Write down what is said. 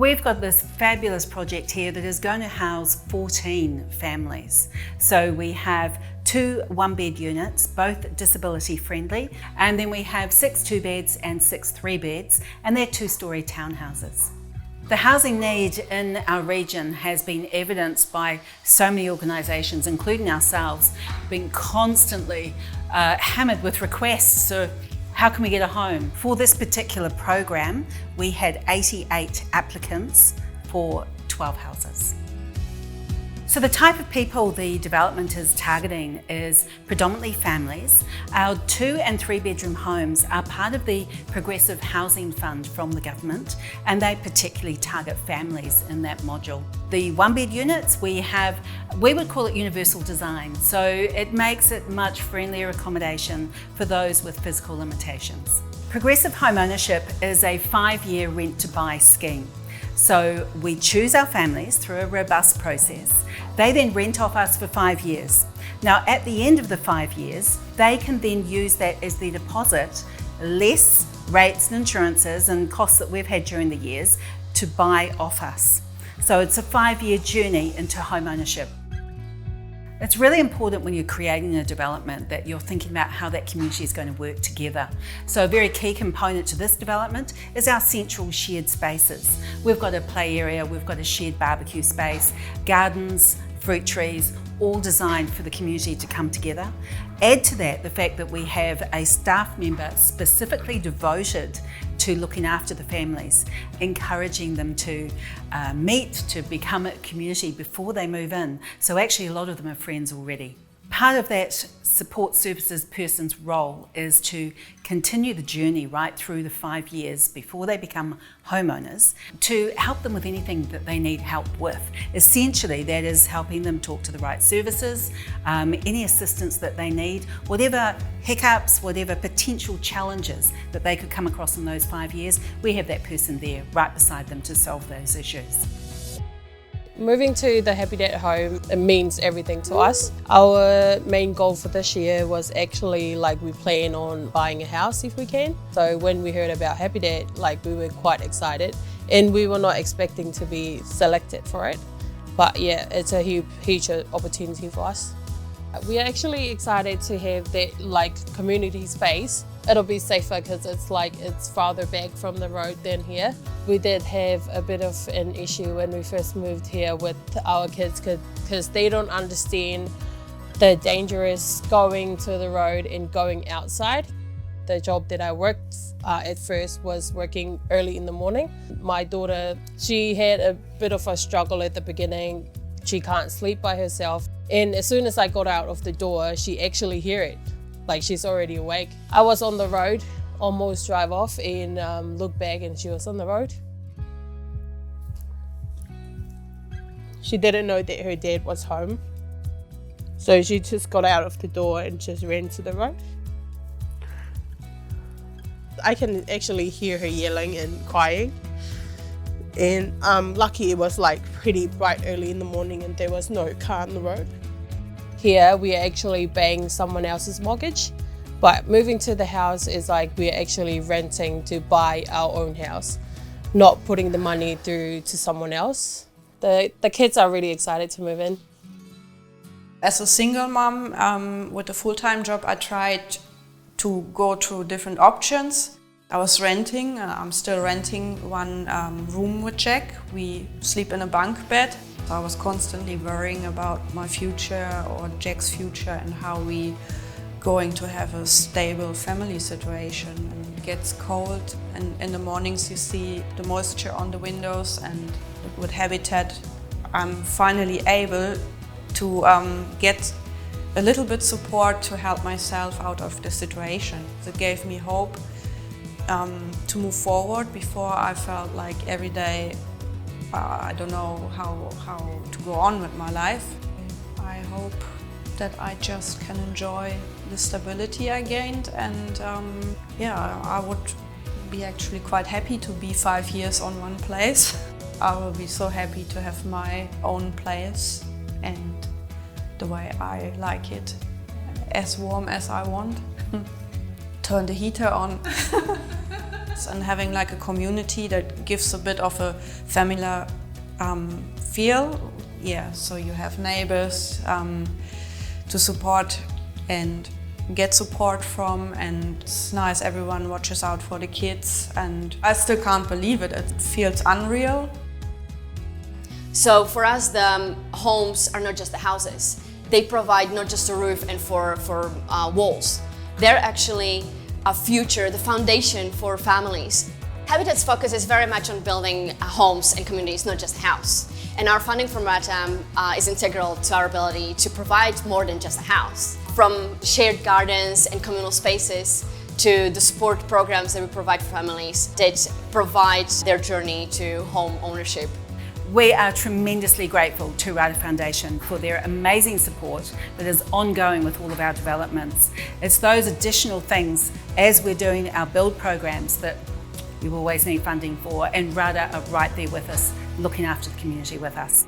We've got this fabulous project here that is going to house 14 families. So we have 2 one-bed units, both disability friendly, and then we have 6 2-beds and 6 3-beds, and they're 2-storey townhouses. The housing need in our region has been evidenced by so many organisations, including ourselves, being constantly hammered with requests. So how can we get a home? For this particular program, we had 88 applicants for 12 houses. So the type of people the development is targeting is predominantly families. Our 2 and 3 bedroom homes are part of the Progressive Housing Fund from the government, and they particularly target families in that module. The 1-bed units, we would call it universal design, so it makes it much friendlier accommodation for those with physical limitations. Progressive home ownership is a 5-year rent to buy scheme. So we choose our families through a robust process. They then rent off us for 5 years. Now at the end of the 5 years, they can then use that as their deposit, less rates and insurances and costs that we've had during the years, to buy off us. So it's a 5-year journey into home ownership. It's really important when you're creating a development that you're thinking about how that community is going to work together. So a very key component to this development is our central shared spaces. We've got a play area, we've got a shared barbecue space, gardens, fruit trees, all designed for the community to come together. Add to that the fact that we have a staff member specifically devoted to looking after the families, encouraging them to meet, to become a community before they move in. So actually a lot of them are friends already. Part of that support services person's role is to continue the journey right through the 5 years before they become homeowners, to help them with anything that they need help with. Essentially, that is helping them talk to the right services, any assistance that they need, whatever hiccups, whatever potential challenges that they could come across in those 5 years, we have that person there right beside them to solve those issues. Moving to the Happy Dad home, it means everything to us. Our main goal for this year was actually we plan on buying a house if we can. So when we heard about Happy Dad, we were quite excited, and we were not expecting to be selected for it. But yeah, it's a huge opportunity for us. We're actually excited to have that community space. It'll be safer because it's farther back from the road than here. We did have a bit of an issue when we first moved here with our kids because they don't understand the dangerous going to the road and going outside. The job that I worked at first was working early in the morning. My daughter, she had a bit of a struggle at the beginning. She can't sleep by herself. And as soon as I got out of the door, she actually hear it. She's already awake. I was on the road, almost drive off, and looked back and she was on the road. She didn't know that her dad was home. So she just got out of the door and just ran to the road. I can actually hear her yelling and crying. And I'm lucky it was pretty bright early in the morning and there was no car on the road. Here we are actually paying someone else's mortgage, but moving to the house is we're actually renting to buy our own house, not putting the money through to someone else. The kids are really excited to move in. As a single mom with a full-time job, I tried to go through different options. I was renting, I'm still renting one room with Jack. We sleep in a bunk bed. I was constantly worrying about my future or Jack's future and how we going to have a stable family situation. And it gets cold and in the mornings you see the moisture on the windows, and with Habitat I'm finally able to get a little bit support to help myself out of the situation. It gave me hope to move forward. Before I felt every day I don't know how to go on with my life. I hope that I just can enjoy the stability I gained, and I would be actually quite happy to be 5 years on one place. I will be so happy to have my own place and the way I like it, as warm as I want. Turn the heater on. units and having like a community that gives a bit of a familiar feel. Yeah, so you have neighbors to support and get support from, and it's nice, everyone watches out for the kids, and I still can't believe it. It feels unreal. So for us, the homes are not just the houses. They provide not just a roof and for walls. They're actually a future, the foundation for families. Habitat's focus is very much on building homes and communities, not just a house. And our funding from Rata is integral to our ability to provide more than just a house. From shared gardens and communal spaces to the support programs that we provide for families that provide their journey to home ownership. We are tremendously grateful to Rata Foundation for their amazing support that is ongoing with all of our developments. It's those additional things as we're doing our build programs that we will always need funding for, and Rata are right there with us, looking after the community with us.